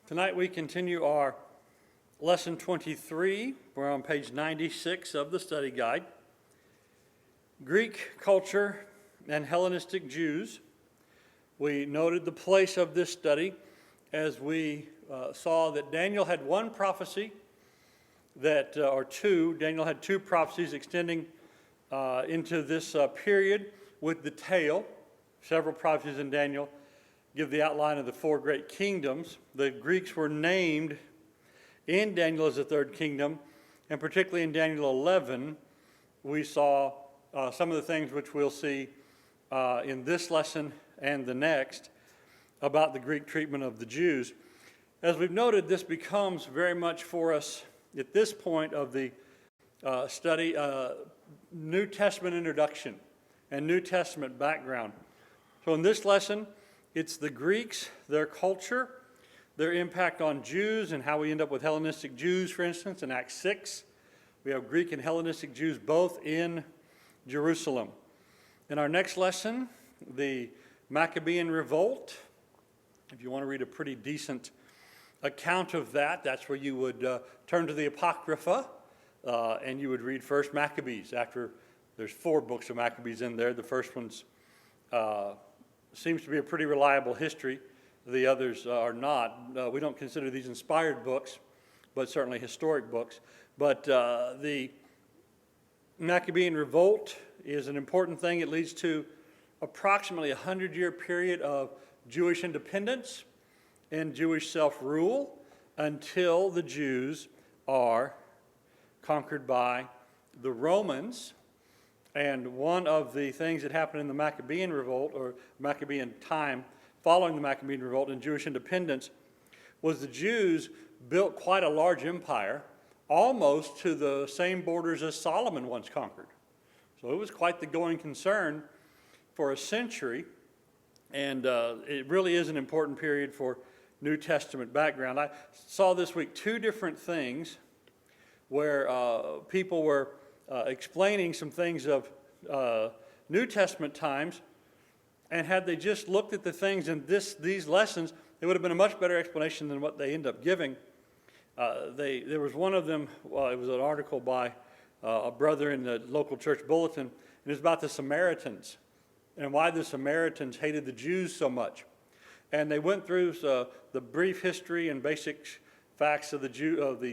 Tonight we continue our lesson 23. We're on page 96 of the study guide. Greek culture and Hellenistic Jews. We noted the place of this study as we saw that Daniel had one prophecy or two. Daniel had two prophecies extending into this period with the tail. Several prophecies in Daniel give the outline of the four great kingdoms. The Greeks were named in Daniel as the third kingdom, and particularly in Daniel 11, we saw some of the things which we'll see in this lesson and the next about the Greek treatment of the Jews. As we've noted, this becomes very much for us at this point of the study, New Testament introduction and New Testament background. So in this lesson, it's the Greeks, their culture, their impact on Jews, and how we end up with Hellenistic Jews, for instance, in Acts 6. We have Greek and Hellenistic Jews both in Jerusalem. In our next lesson, the Maccabean Revolt. If you want to read a pretty decent account of that, that's where you would turn to the Apocrypha, and you would read First Maccabees. After there's 4 books of Maccabees in there. The first one's seems to be a pretty reliable history. The others are not. We don't consider these inspired books, but certainly historic books. But the Maccabean Revolt is an important thing. It leads to approximately a 100-year period of Jewish independence and Jewish self-rule until the Jews are conquered by the Romans. And one of the things that happened in the Maccabean Revolt, or Maccabean time, following the Maccabean Revolt and Jewish independence, was the Jews built quite a large empire, almost to the same borders as Solomon once conquered. So it was quite the going concern for a century, and it really is an important period for New Testament background. I saw this week 2 different things where people were explaining some things of New Testament times, and had they just looked at the things in these lessons, it would have been a much better explanation than what they end up giving. There was one of them, it was an article by a brother in the local church bulletin, and it was about the Samaritans and why the Samaritans hated the Jews so much. And they went through the brief history and basic facts of the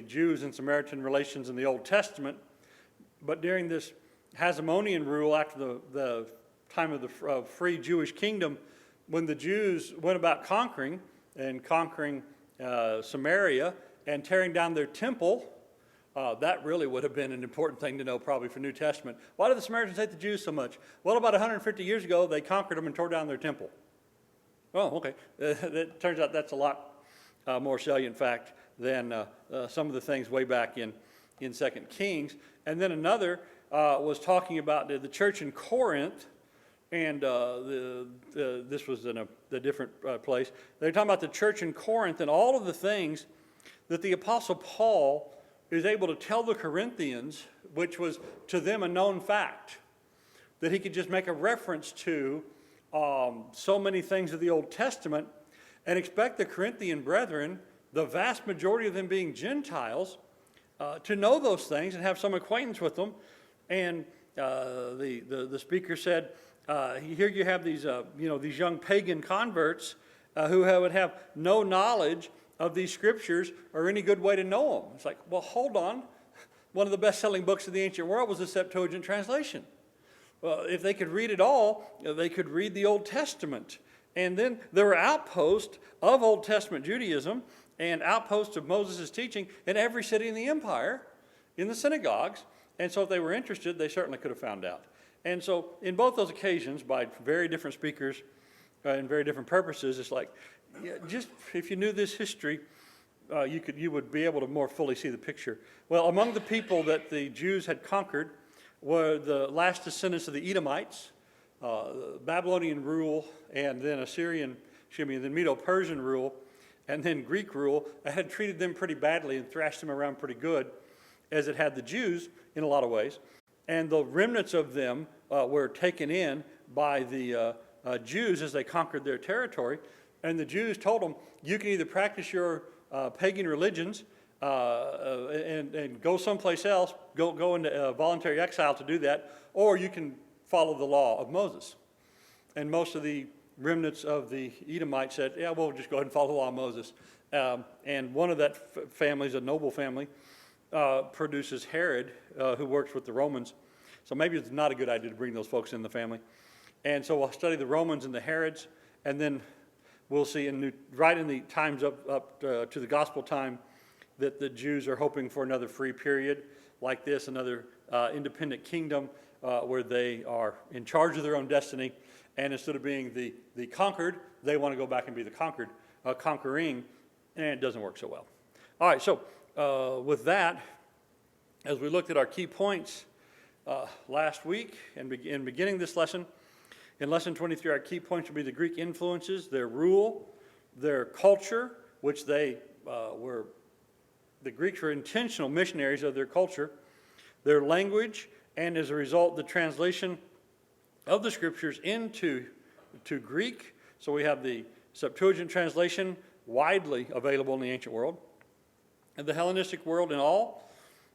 Jews and Samaritan relations in the Old Testament. But during this Hasmonean rule, after the time of the free Jewish kingdom, when the Jews went about conquering Samaria and tearing down their temple, that really would have been an important thing to know probably for New Testament. Why did the Samaritans hate the Jews so much? Well, about 150 years ago, they conquered them and tore down their temple. Oh, okay. It turns out that's a lot more salient fact than some of the things way back in 2 Kings. And then another was talking about the church in Corinth, and this was in a different place. They were talking about the church in Corinth and all of the things that the Apostle Paul is able to tell the Corinthians, which was to them a known fact, that he could just make a reference to so many things of the Old Testament and expect the Corinthian brethren, the vast majority of them being Gentiles, to know those things and have some acquaintance with them. And the speaker said, here you have these these young pagan converts who would have no knowledge of these scriptures or any good way to know them. It's like, well, hold on. One of the best-selling books of the ancient world was the Septuagint translation. Well, if they could read it all, they could read the Old Testament. And then there were outposts of Old Testament Judaism and outposts of Moses' teaching in every city in the empire, in the synagogues. And so if they were interested, they certainly could have found out. And so in both those occasions, by very different speakers and very different purposes, it's like, just if you knew this history, you would be able to more fully see the picture. Well, among the people that the Jews had conquered were the last descendants of the Edomites, Babylonian rule, and then then Medo-Persian rule, and then Greek rule had treated them pretty badly and thrashed them around pretty good, as it had the Jews in a lot of ways. And the remnants of them were taken in by the Jews as they conquered their territory. And the Jews told them, you can either practice your pagan religions and go someplace else, go into voluntary exile to do that, or you can follow the law of Moses. And most of the remnants of the Edomites said, yeah, we'll just go ahead and follow the law of Moses. And one of that family is a noble family, produces Herod, who works with the Romans. So maybe it's not a good idea to bring those folks in the family. And so we'll study the Romans and the Herods, and then we'll see right in the times up to the gospel time that the Jews are hoping for another free period like this, another independent kingdom where they are in charge of their own destiny. And instead of being the conquered, they want to go back and be the conquered, conquering, and it doesn't work so well. All right, so with that, as we looked at our key points last week and in beginning this lesson, in lesson 23, our key points will be the Greek influences, their rule, their culture, which the Greeks were intentional missionaries of their culture, their language, and as a result, the translation of the scriptures into Greek. So we have the Septuagint translation widely available in the ancient world. And the Hellenistic world in all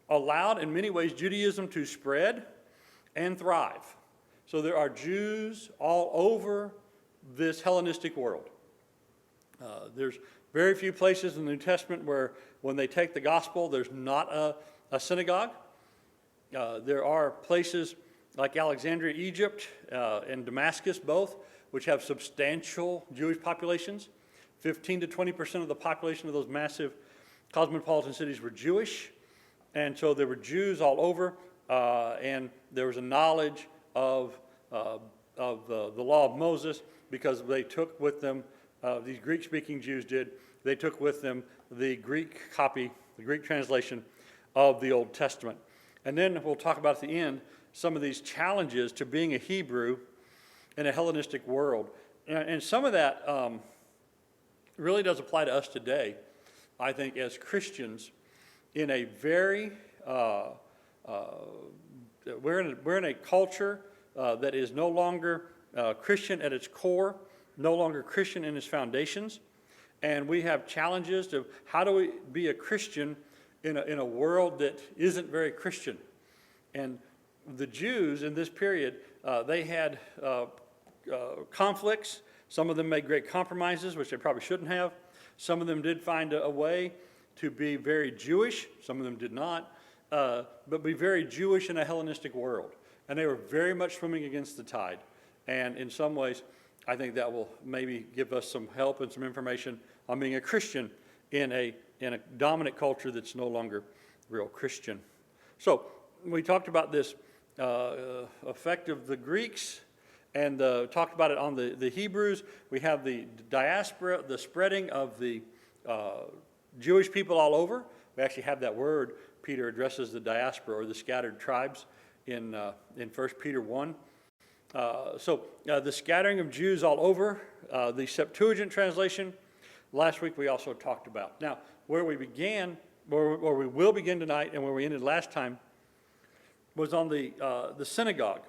allowed in many ways Judaism to spread and thrive. So there are Jews all over this Hellenistic world. There's very few places in the New Testament where when they take the gospel, there's not a synagogue. There are places like Alexandria, Egypt, and Damascus both, which have substantial Jewish populations. 15 to 20% of the population of those massive cosmopolitan cities were Jewish. And so there were Jews all over, and there was a knowledge of the law of Moses because they took with them, these Greek-speaking Jews did, they took with them the Greek copy, the Greek translation of the Old Testament. And then we'll talk about at the end some of these challenges to being a Hebrew in a Hellenistic world. And some of that really does apply to us today, I think, as Christians in a very, we're in a culture that is no longer Christian at its core, no longer Christian in its foundations, and we have challenges to how do we be a Christian in a world that isn't very Christian. And the Jews in this period, they had conflicts. Some of them made great compromises, which they probably shouldn't have. Some of them did find a way to be very Jewish. Some of them did not, but be very Jewish in a Hellenistic world. And they were very much swimming against the tide. And in some ways, I think that will maybe give us some help and some information on being a Christian in a dominant culture that's no longer real Christian. So we talked about this effect of the Greeks and talked about it on the Hebrews. We have the diaspora, the spreading of the Jewish people all over. We actually have that word. Peter addresses the diaspora or the scattered tribes in 1 Peter 1. So the scattering of Jews all over, the Septuagint translation, last week we also talked about. Now, where we began, or we will begin tonight, and where we ended last time, was on the synagogue.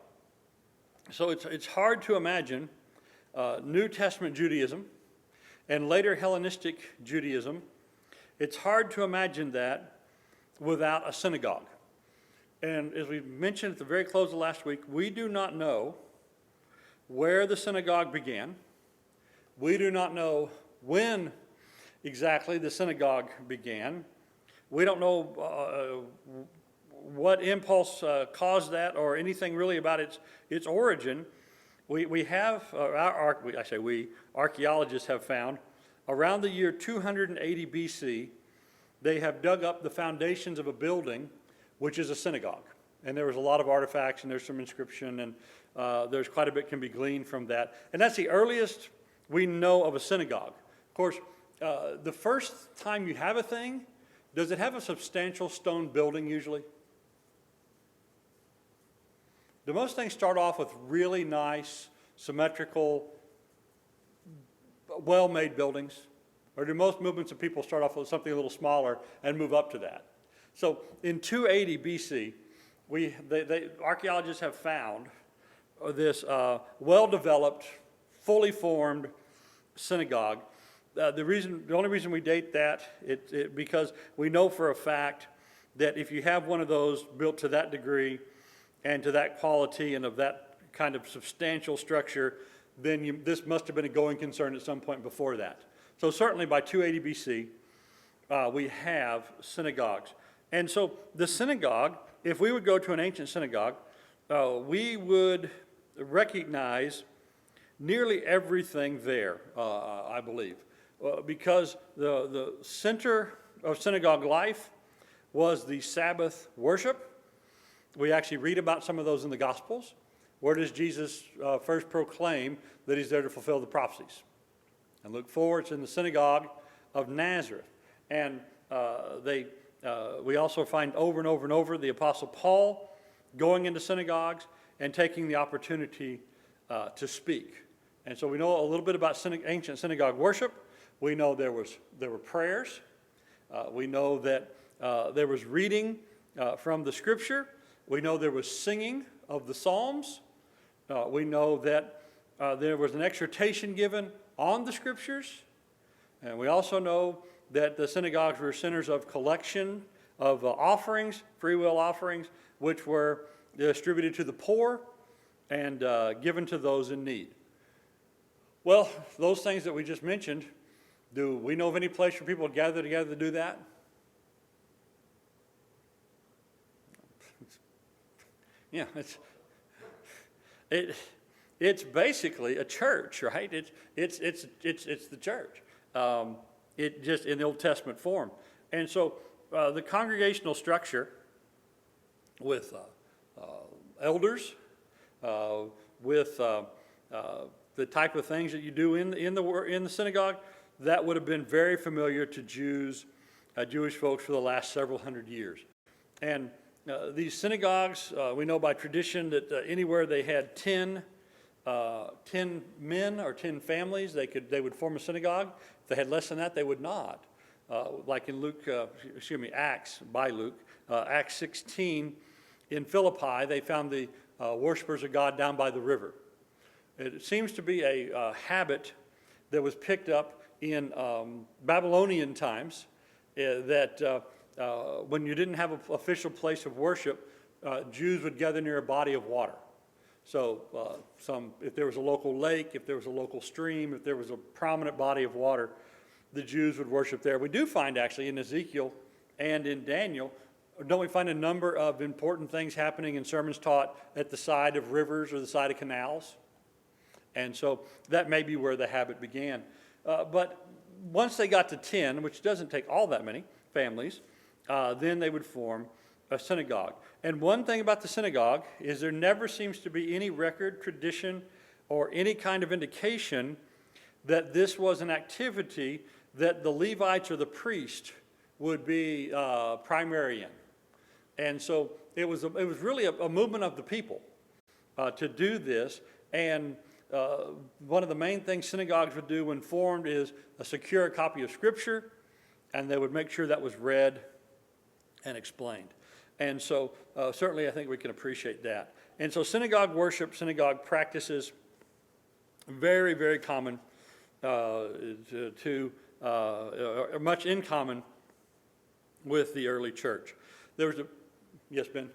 So it's hard to imagine New Testament Judaism and later Hellenistic Judaism. It's hard to imagine that without a synagogue. And as we mentioned at the very close of last week, we do not know where the synagogue began. We do not know when exactly the synagogue began. We don't know what impulse caused that or anything really about its origin. We have, archaeologists have found, around the year 280 BC, they have dug up the foundations of a building which is a synagogue. And there was a lot of artifacts, and there's some inscription, and there's quite a bit can be gleaned from that. And that's the earliest we know of a synagogue. Of course, the first time you have a thing, does it have a substantial stone building usually? Do most things start off with really nice, symmetrical, well-made buildings? Or do most movements of people start off with something a little smaller and move up to that? So in 280 BC, archaeologists have found this well-developed, fully formed synagogue the only reason we date that, because we know for a fact that if you have one of those built to that degree and to that quality and of that kind of substantial structure, then this must have been a going concern at some point before that. So certainly by 280 BC, we have synagogues. And so the synagogue, if we would go to an ancient synagogue, we would recognize nearly everything there, I believe, because the center of synagogue life was the Sabbath worship. We actually read about some of those in the Gospels. Where does Jesus first proclaim that he's there to fulfill the prophecies? And Luke 4, it's in the synagogue of Nazareth. And we also find over and over and over the Apostle Paul going into synagogues and taking the opportunity to speak. And so we know a little bit about ancient synagogue worship. We know there were prayers. We know that there was reading from the Scripture. We know there was singing of the Psalms. We know that there was an exhortation given on the Scriptures. And we also know that the synagogues were centers of collection of offerings, free will offerings, which were distributed to the poor and given to those in need. Well, those things that we just mentioned, do we know of any place where people gather together to do that? Yeah, it's basically a church, right? It's the church. It just in the Old Testament form, and so the congregational structure with elders, with the type of things that you do in the synagogue, that would have been very familiar to Jewish folks for the last several hundred years, and these synagogues, we know by tradition that anywhere they had 10 men or 10 families, they would form a synagogue. If they had less than that, they would not. Like in Acts 16, in Philippi, they found the worshipers of God down by the river. It seems to be a habit that was picked up in Babylonian times, that when you didn't have an official place of worship, Jews would gather near a body of water. So if there was a local lake, if there was a local stream, if there was a prominent body of water, the Jews would worship there. We do find actually in Ezekiel and in Daniel, don't we find a number of important things happening in sermons taught at the side of rivers or the side of canals? And so that may be where the habit began. But once they got to 10, which doesn't take all that many families, then they would form a synagogue. And one thing about the synagogue is there never seems to be any record, tradition, or any kind of indication that this was an activity that the Levites or the priest would be primary in. And so it was really a movement of the people to do this. And one of the main things synagogues would do when formed is secure a copy of Scripture, and they would make sure that was read and explained. And so certainly I think we can appreciate that. And so synagogue worship, synagogue practices, very, very common much in common with the early church. There was yes, Ben?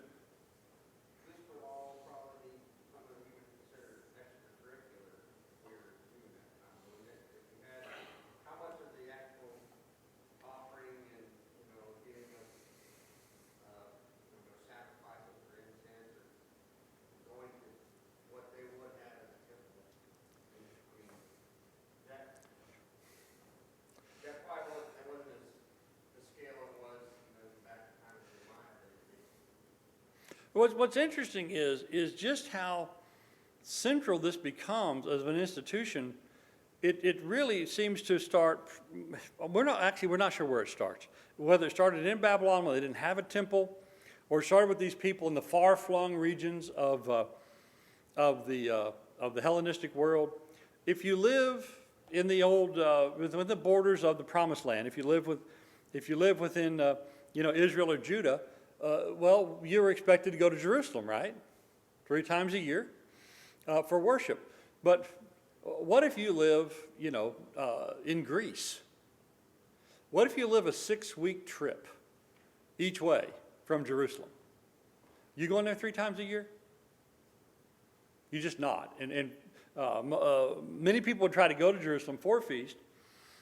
What's interesting is just how central this becomes as an institution. It really seems to start. We're not sure where it starts. Whether it started in Babylon, where they didn't have a temple, or it started with these people in the far-flung regions of the Hellenistic world. If you live in the old within the borders of the Promised Land, if you live within Israel or Judah. Well, you were expected to go to Jerusalem, right? 3 times a year for worship. But What if you live, in Greece? What if you live a 6-week trip each way from Jerusalem? You going there 3 times a year? You just not. And many people would try to go to Jerusalem for a feast,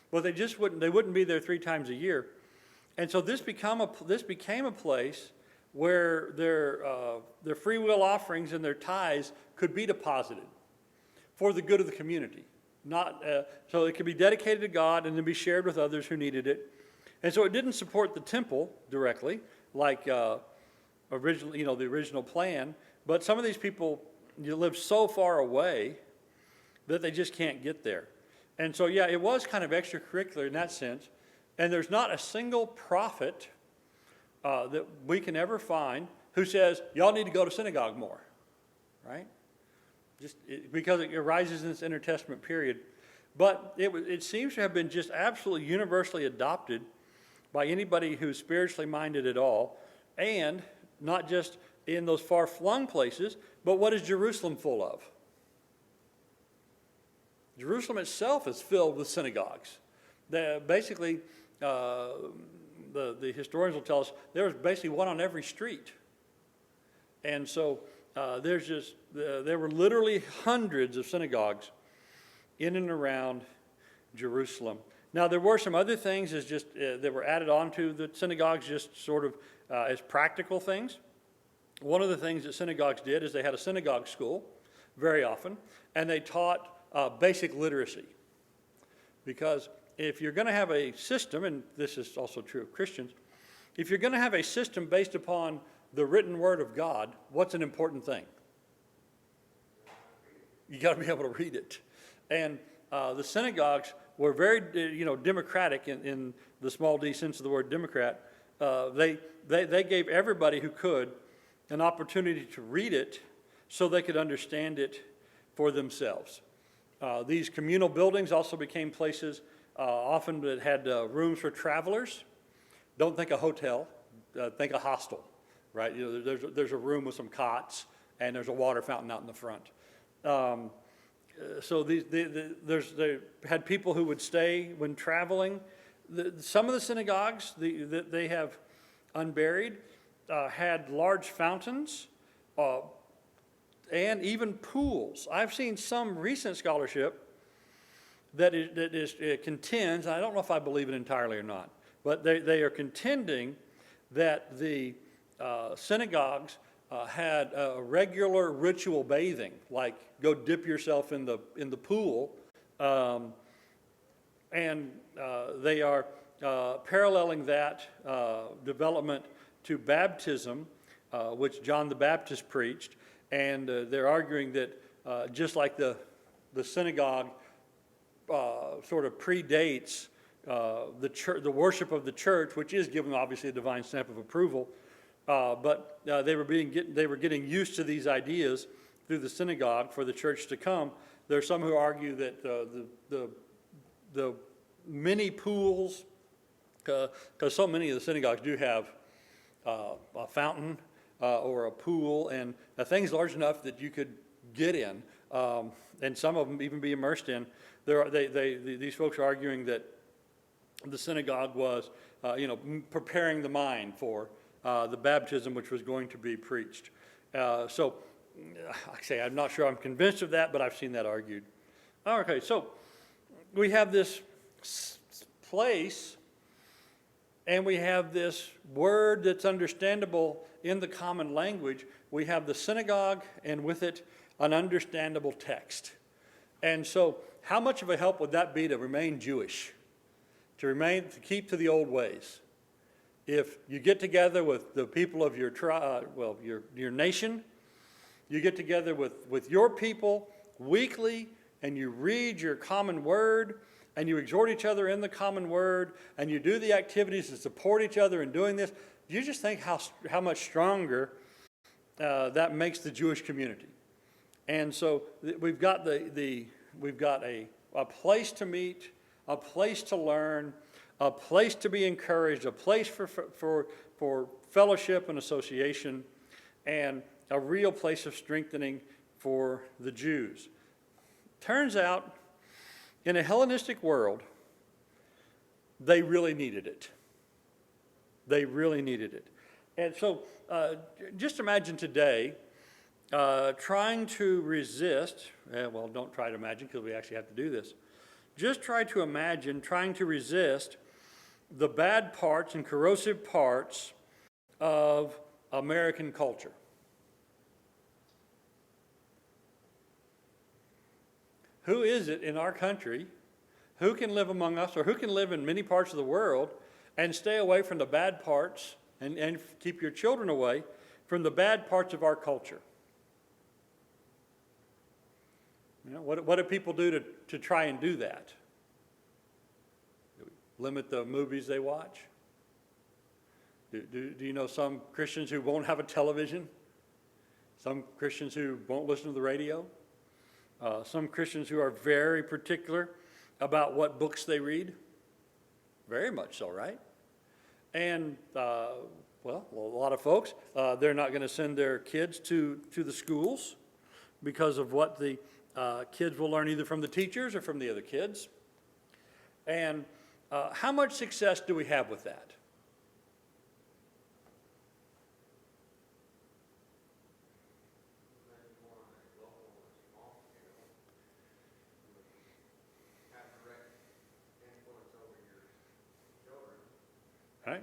but they wouldn't be there 3 times a year. And so this became a place where their free will offerings and their tithes could be deposited for the good of the community. So it could be dedicated to God and then be shared with others who needed it. And so it didn't support the temple directly, like originally, the original plan. But some of these people live so far away that they just can't get there. And so, it was kind of extracurricular in that sense. And there's not a single prophet that we can ever find who says, y'all need to go to synagogue more, right? Because it arises in this intertestament period. But it seems to have been just absolutely universally adopted by anybody who's spiritually minded at all, and not just in those far-flung places, but what is Jerusalem full of? Jerusalem itself is filled with synagogues. Basically, the historians will tell us there was basically one on every street. And so there were literally hundreds of synagogues in and around Jerusalem. Now, there were some other things that were added on to the synagogues, just sort of as practical things. One of the things that synagogues did is they had a synagogue school very often, and they taught basic literacy. Because if you're going to have a system, and this is also true of Christians, if you're going to have a system based upon the written word of God, what's an important thing? You got to be able to read it. And the synagogues were very, democratic in the small d sense of the word Democrat. They gave everybody who could an opportunity to read it so they could understand it for themselves. These communal buildings also became places often that had rooms for travelers. Don't think a hotel, think a hostel, right? There's a room with some cots and there's a water fountain out in the front. So they had people who would stay when traveling. Some of the synagogues that they have unburied had large fountains and even pools. I've seen some recent scholarship that contends, and I don't know if I believe it entirely or not, but they are contending that the synagogues had a regular ritual bathing, like go dip yourself in the pool, and they are paralleling that development to baptism, which John the Baptist preached, and they're arguing that just like the synagogue sort of predates the worship of the church, which is given obviously a divine stamp of approval, but they were getting used to these ideas through the synagogue for the church to come. There are some who argue that the many pools, because so many of the synagogues do have a fountain or a pool, and things large enough that you could get in, and some of them even be immersed in. These folks are arguing that the synagogue was, preparing the mind for the baptism which was going to be preached. So, like I say, I'm not sure I'm convinced of that, but I've seen that argued. Okay, so we have this place, and we have this word that's understandable in the common language. We have the synagogue, and with it, an understandable text. And so, how much of a help would that be to remain Jewish? To keep to the old ways? If you get together with the people of your nation, you get together with your people weekly, and you read your common word, and you exhort each other in the common word, and you do the activities to support each other in doing this, you just think how much stronger that makes the Jewish community. And so we've got a place to meet, a place to learn, a place to be encouraged, a place for fellowship and association, and a real place of strengthening for the Jews. Turns out, in a Hellenistic world, they really needed it. They really needed it. And so just imagine today trying to resist, well, don't try to imagine because we actually have to do this. Just try to imagine trying to resist the bad parts and corrosive parts of American culture. Who is it in our country who can live among us, or who can live in many parts of the world and stay away from the bad parts and keep your children away from the bad parts of our culture? You know, what do people do to try and do that? Limit the movies they watch? Do you know some Christians who won't have a television? Some Christians who won't listen to the radio? Some Christians who are very particular about what books they read? Very much so, right? And, well, a lot of folks, they're not going to send their kids to the schools because of what the kids will learn either from the teachers or from the other kids. And how much success do we have with that? Right?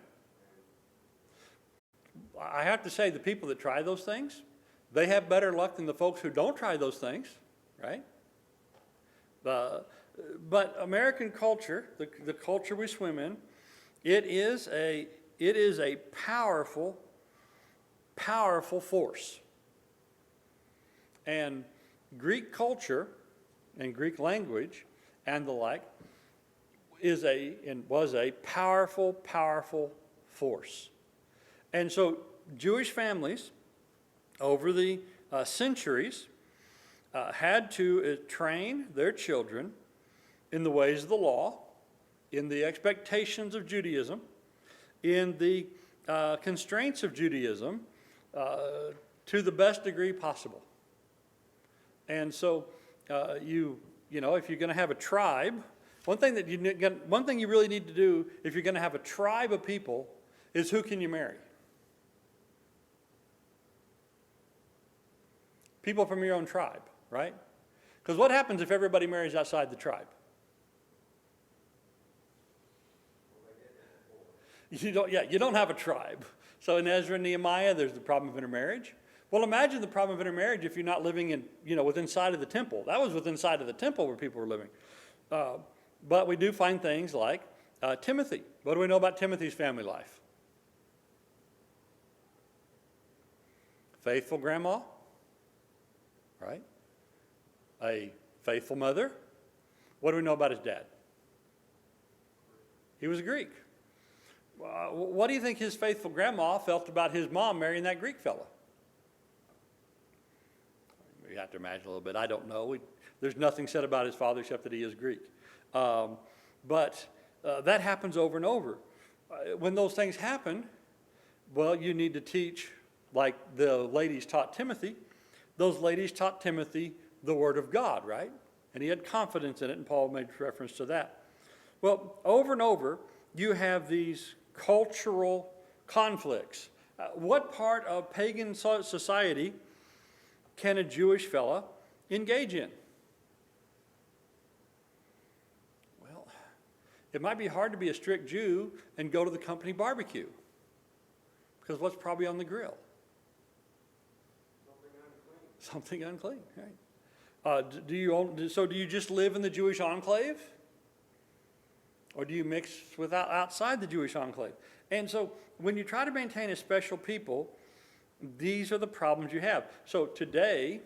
I have to say, the people that try those things, they have better luck than the folks who don't try those things, right? But American culture, the culture we swim in, it is a powerful, powerful force. And Greek culture and Greek language and the like was a powerful, powerful force. And so Jewish families over the centuries had to train their children in the ways of the law, in the expectations of Judaism, in the constraints of Judaism to the best degree possible. And so you know, if you're going to have a tribe, one thing you really need to do if you're going to have a tribe of people is, who can you marry? People from your own tribe, right? Because what happens if everybody marries outside the tribe? You don't have a tribe. So in Ezra and Nehemiah, there's the problem of intermarriage. Well, imagine the problem of intermarriage if you're not living in, within sight of the temple. That was within sight of the temple where people were living. But we do find things like Timothy. What do we know about Timothy's family life? Faithful grandma, right? A faithful mother. What do we know about his dad? He was a Greek. What do you think his faithful grandma felt about his mom marrying that Greek fella? You have to imagine a little bit. I don't know. There's nothing said about his father except that he is Greek. But that happens over and over. When those things happen, well, you need to teach, like the ladies taught Timothy. Those ladies taught Timothy the Word of God, right? And he had confidence in it, and Paul made reference to that. Well, over and over, you have these cultural conflicts. What part of pagan society can a Jewish fella engage in? Well, it might be hard to be a strict Jew and go to the company barbecue, because what's probably on the grill? Something unclean, right? Do you just live in the Jewish enclave? Or do you mix with outside the Jewish enclave? And so when you try to maintain a special people, these are the problems you have. So today,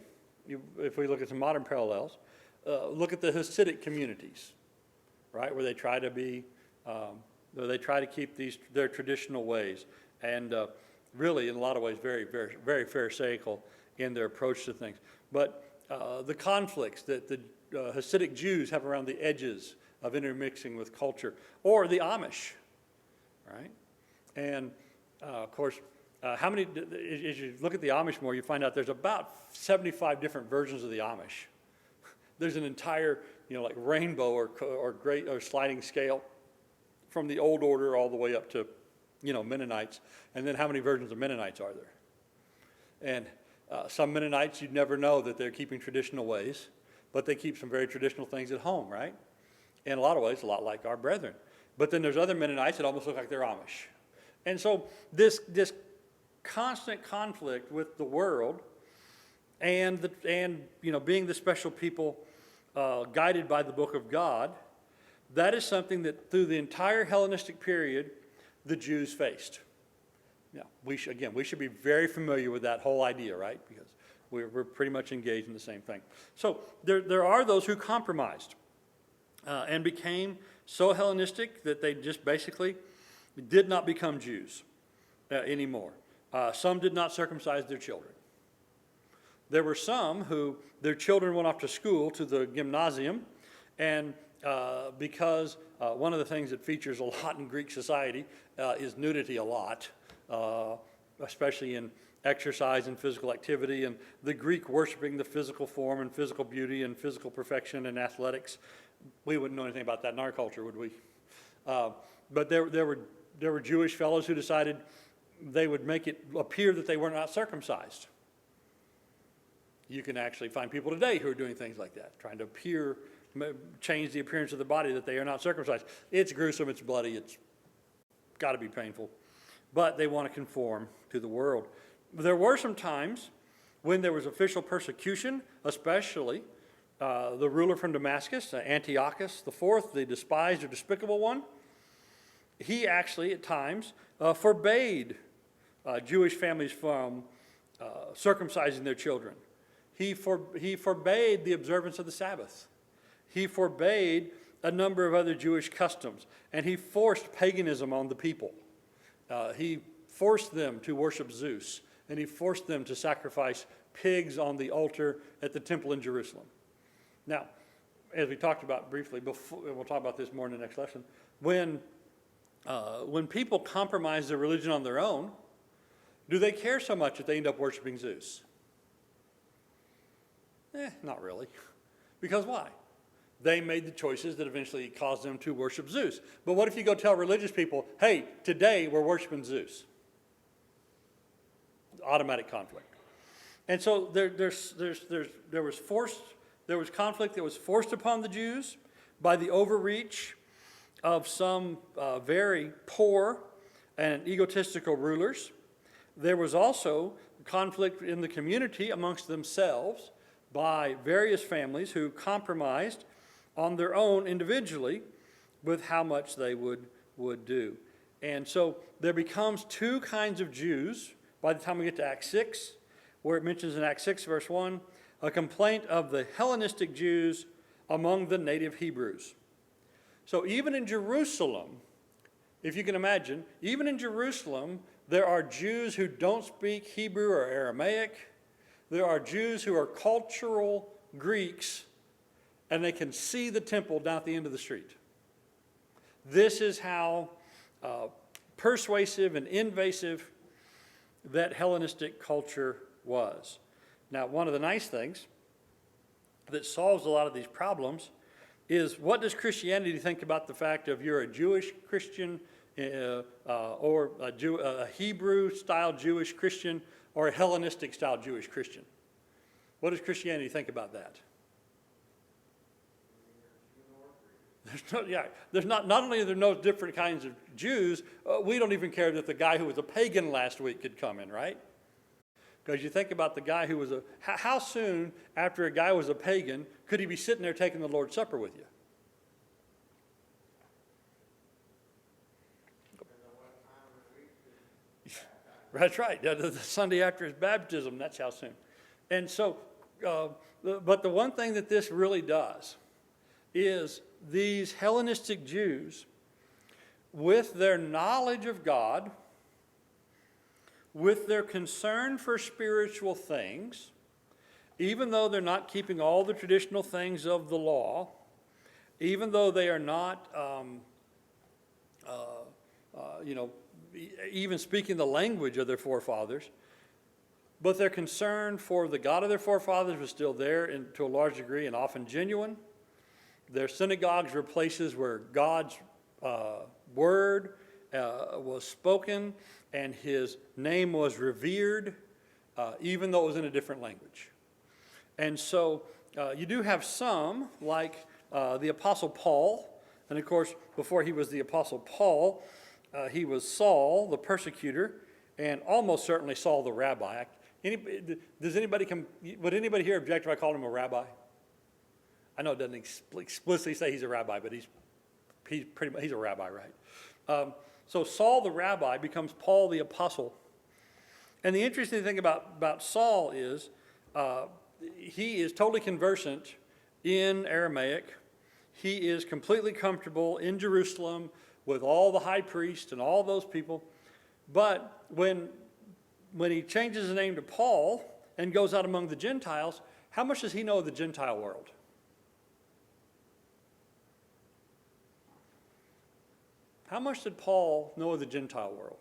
if we look at some modern parallels, look at the Hasidic communities, right, where they try to be, they try to keep their traditional ways, and really, in a lot of ways, very, very, very pharisaical in their approach to things. But the conflicts that the Hasidic Jews have around the edges of intermixing with culture, or the Amish, right? And of course, as you look at the Amish more, you find out there's about 75 different versions of the Amish. There's an entire, like rainbow or great or sliding scale from the old order all the way up to, Mennonites. And then how many versions of Mennonites are there? And some Mennonites, you'd never know that they're keeping traditional ways, but they keep some very traditional things at home, right? In a lot of ways, a lot like our brethren. But then there's other Mennonites that almost look like they're Amish. And so this constant conflict with the world and being the special people guided by the book of God, that is something that through the entire Hellenistic period, the Jews faced. Now, we should be very familiar with that whole idea, right? Because we're pretty much engaged in the same thing. So there are those who compromised and became so Hellenistic that they just basically did not become Jews anymore. Some did not circumcise their children. There were some who their children went off to school, to the gymnasium, and because one of the things that features a lot in Greek society is nudity a lot, especially in exercise and physical activity, and the Greek worshiping the physical form and physical beauty and physical perfection and athletics. We wouldn't know anything about that in our culture, would we? But there were Jewish fellows who decided they would make it appear that they were not circumcised. You can actually find people today who are doing things like that, trying to change the appearance of the body that they are not circumcised. It's gruesome, it's bloody, it's got to be painful. But they want to conform to the world. There were some times when there was official persecution, especially the ruler from Damascus, Antiochus IV, the despised or despicable one. He actually, at times, forbade Jewish families from circumcising their children. He forbade the observance of the Sabbath. He forbade a number of other Jewish customs, and he forced paganism on the people. He forced them to worship Zeus, and he forced them to sacrifice pigs on the altar at the temple in Jerusalem. Now, as we talked about briefly before, we'll talk about this more in the next lesson, when people compromise their religion on their own, do they care so much that they end up worshiping Zeus? Not really. Because why? They made the choices that eventually caused them to worship Zeus. But what if you go tell religious people, hey, today we're worshiping Zeus? Automatic conflict. And so there was conflict that was forced upon the Jews by the overreach of some very poor and egotistical rulers. There was also conflict in the community amongst themselves by various families who compromised on their own individually with how much they would do. And so there becomes two kinds of Jews by the time we get to Acts 6, where it mentions in Acts 6, verse 1, a complaint of the Hellenistic Jews among the native Hebrews. So even in Jerusalem, if you can imagine, even in Jerusalem, there are Jews who don't speak Hebrew or Aramaic. There are Jews who are cultural Greeks, and they can see the temple down at the end of the street. This is how persuasive and invasive that Hellenistic culture was. Now, one of the nice things that solves a lot of these problems is, what does Christianity think about the fact of you're a Jewish Christian or a Hebrew-style Jewish Christian or a Hellenistic-style Jewish Christian? What does Christianity think about that? Not only are there no different kinds of Jews, we don't even care that the guy who was a pagan last week could come in, right? Because you think about the guy who was how soon after a guy was a pagan could he be sitting there taking the Lord's Supper with you? That's right. The Sunday after his baptism, that's how soon. And so, but the one thing that this really does is these Hellenistic Jews, with their knowledge of God, with their concern for spiritual things, even though they're not keeping all the traditional things of the law, even though they are not, even speaking the language of their forefathers, but their concern for the God of their forefathers was still there to a large degree and often genuine. Their synagogues were places where God's word was spoken and his name was revered, even though it was in a different language. And so you do have some, like the Apostle Paul. And of course, before he was the Apostle Paul, he was Saul, the persecutor, and almost certainly Saul the rabbi. Would anybody here object if I called him a rabbi? I know it doesn't explicitly say he's a rabbi, but he's a rabbi, right? So Saul the rabbi becomes Paul the apostle. And the interesting thing about Saul is he is totally conversant in Aramaic. He is completely comfortable in Jerusalem with all the high priests and all those people. But when he changes his name to Paul and goes out among the Gentiles, how much does he know of the Gentile world? How much did Paul know of the Gentile world?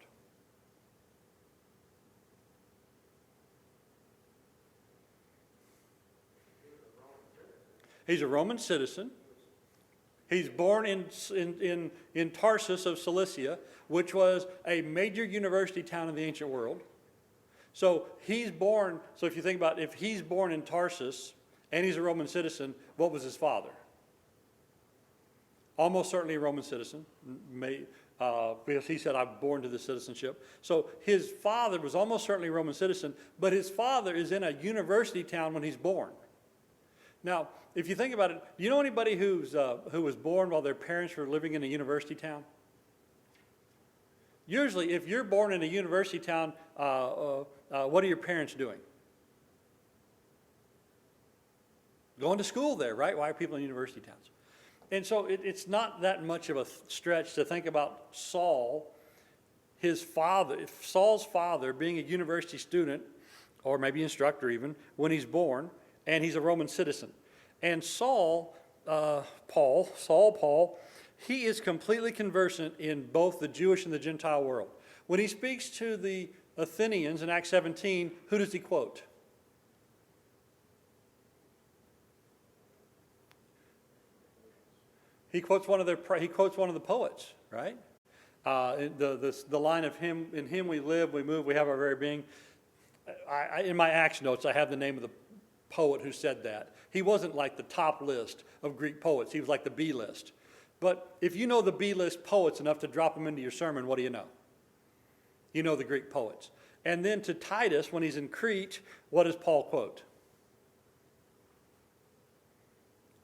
He's a Roman citizen. He's born in Tarsus of Cilicia, which was a major university town in the ancient world. So if you think about if he's born in Tarsus and he's a Roman citizen, what was his father? Almost certainly a Roman citizen, because he said, I'm born to this citizenship. So his father was almost certainly a Roman citizen, but his father is in a university town when he's born. Now, if you think about it, do you know anybody who was born while their parents were living in a university town? Usually, if you're born in a university town, what are your parents doing? Going to school there, right? Why are people in university towns? And so it's not that much of a stretch to think about Saul, Saul's father being a university student, or maybe instructor even, when he's born, and he's a Roman citizen. And Saul, he is completely conversant in both the Jewish and the Gentile world. When he speaks to the Athenians in Acts 17, who does he quote? He quotes one of the poets, right? The line of him, in him we live, we move, we have our very being. In my Acts notes, I have the name of the poet who said that. He wasn't like the top list of Greek poets. He was like the B list. But if you know the B list poets enough to drop them into your sermon, what do you know? You know the Greek poets. And then to Titus, when he's in Crete, what does Paul quote?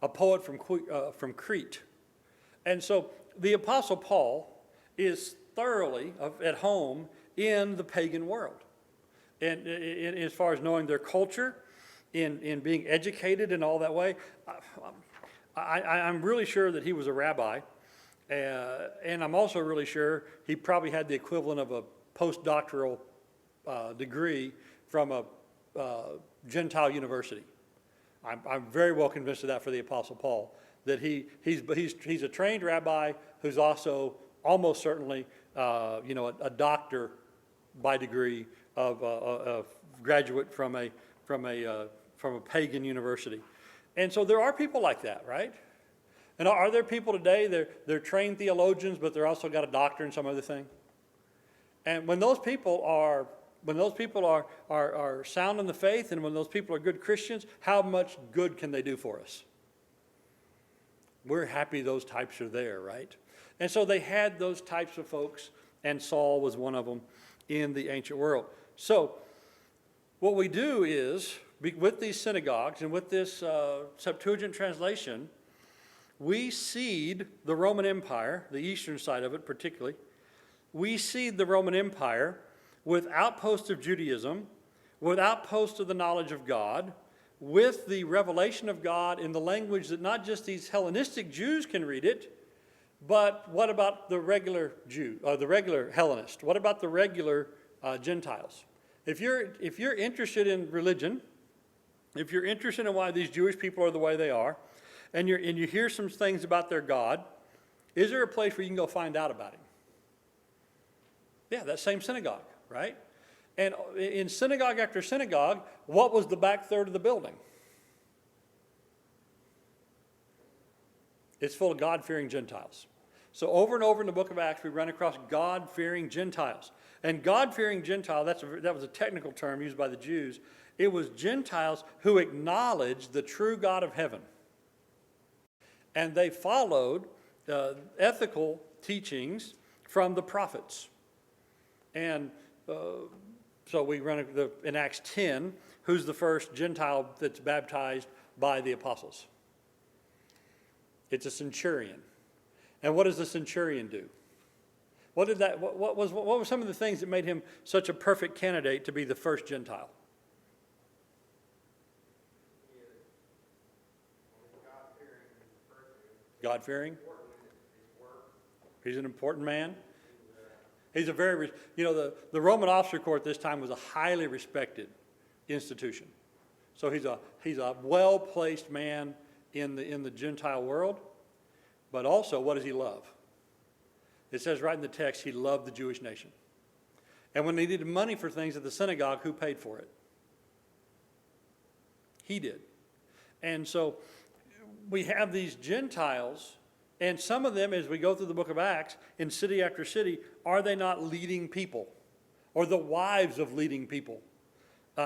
A poet from Crete. And so the Apostle Paul is thoroughly at home in the pagan world. And as far as knowing their culture, in being educated in all that way, I'm really sure that he was a rabbi. And I'm also really sure he probably had the equivalent of a postdoctoral degree from a Gentile university. I'm very well convinced of that for the Apostle Paul, that he's a trained rabbi who's also almost certainly a doctor by degree of a graduate from a pagan university. And so there are people like that, right? And are there people today, they're trained theologians, but they're also got a doctor in some other thing? And when those people are sound in the faith, and when those people are good Christians, how much good can they do for us? We're happy those types are there, right? And so they had those types of folks, and Saul was one of them in the ancient world. So what we do is, with these synagogues and with this Septuagint translation, we seed the Roman Empire, the eastern side of it particularly. We seed the Roman Empire with outposts of Judaism, with outposts of the knowledge of God, with the revelation of God in the language that not just these Hellenistic Jews can read it, but what about the regular Jew, the regular Hellenist? What about the regular Gentiles? If you're interested in religion, if you're interested in why these Jewish people are the way they are, and you hear some things about their God, is there a place where you can go find out about him? Yeah, that same synagogue, right? And in synagogue after synagogue, what was the back third of the building? It's full of God-fearing Gentiles. So over and over in the book of Acts, we run across God-fearing Gentiles. And God-fearing Gentile, that was a technical term used by the Jews. It was Gentiles who acknowledged the true God of heaven. And they followed ethical teachings from the prophets. And so we run in Acts 10, who's the first Gentile that's baptized by the apostles? It's a centurion. And what does the centurion do? What were some of the things that made him such a perfect candidate to be the first Gentile? God-fearing. He's an important man. He's a very, the Roman officer corps at this time was a highly respected institution. So he's a well-placed man in the Gentile world. But also, what does he love? It says right in the text, he loved the Jewish nation. And when they needed money for things at the synagogue, who paid for it? He did. And so we have these Gentiles, and some of them, as we go through the book of Acts, in city after city, are they not leading people? Or the wives of leading people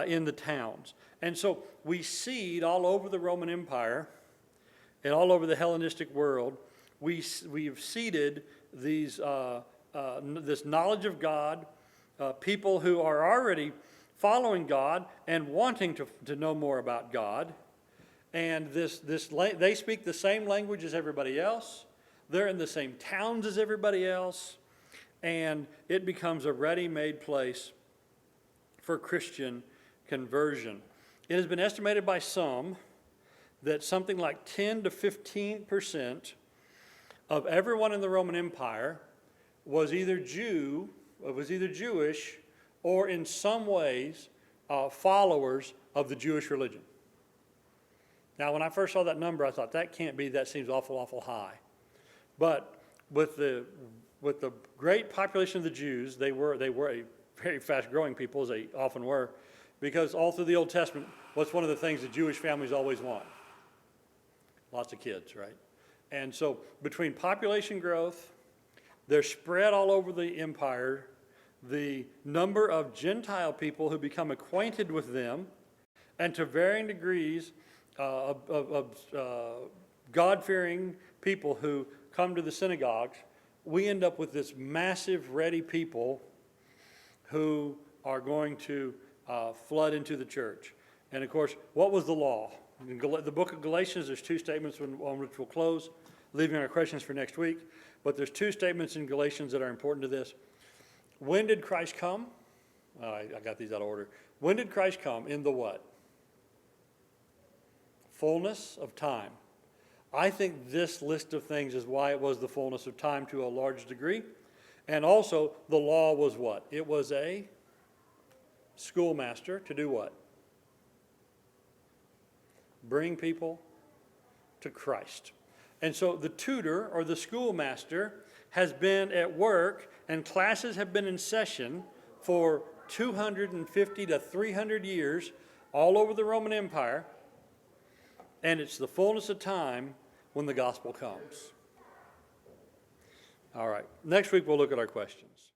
in the towns? And so we see it all over the Roman Empire and all over the Hellenistic world. We've seeded this knowledge of God, people who are already following God and wanting to know more about God. And they speak the same language as everybody else. They're in the same towns as everybody else. And it becomes a ready-made place for Christian conversion. It has been estimated by some that something like 10 to 15% of everyone in the Roman Empire was either Jewish, or in some ways followers of the Jewish religion. Now, when I first saw that number, I thought, that can't be, that seems awful, awful high. But with the great population of the Jews, they were a very fast-growing people, as they often were, because all through the Old Testament, what's one of the things that Jewish families always want? Lots of kids, right? And so between population growth, they're spread all over the empire, the number of Gentile people who become acquainted with them, and to varying degrees of God-fearing people who come to the synagogues, we end up with this massive, ready people who are going to flood into the church. And of course, what was the law? In the book of Galatians, there's two statements on which we'll close, leaving our questions for next week. But there's two statements in Galatians that are important to this. When did Christ come? I got these out of order. When did Christ come? In the what? Fullness of time. I think this list of things is why it was the fullness of time to a large degree. And also, the law was what? It was a schoolmaster to do what? Bring people to Christ. And so the tutor or the schoolmaster has been at work, and classes have been in session for 250 to 300 years all over the Roman Empire. And it's the fullness of time when the gospel comes. All right. Next week we'll look at our questions.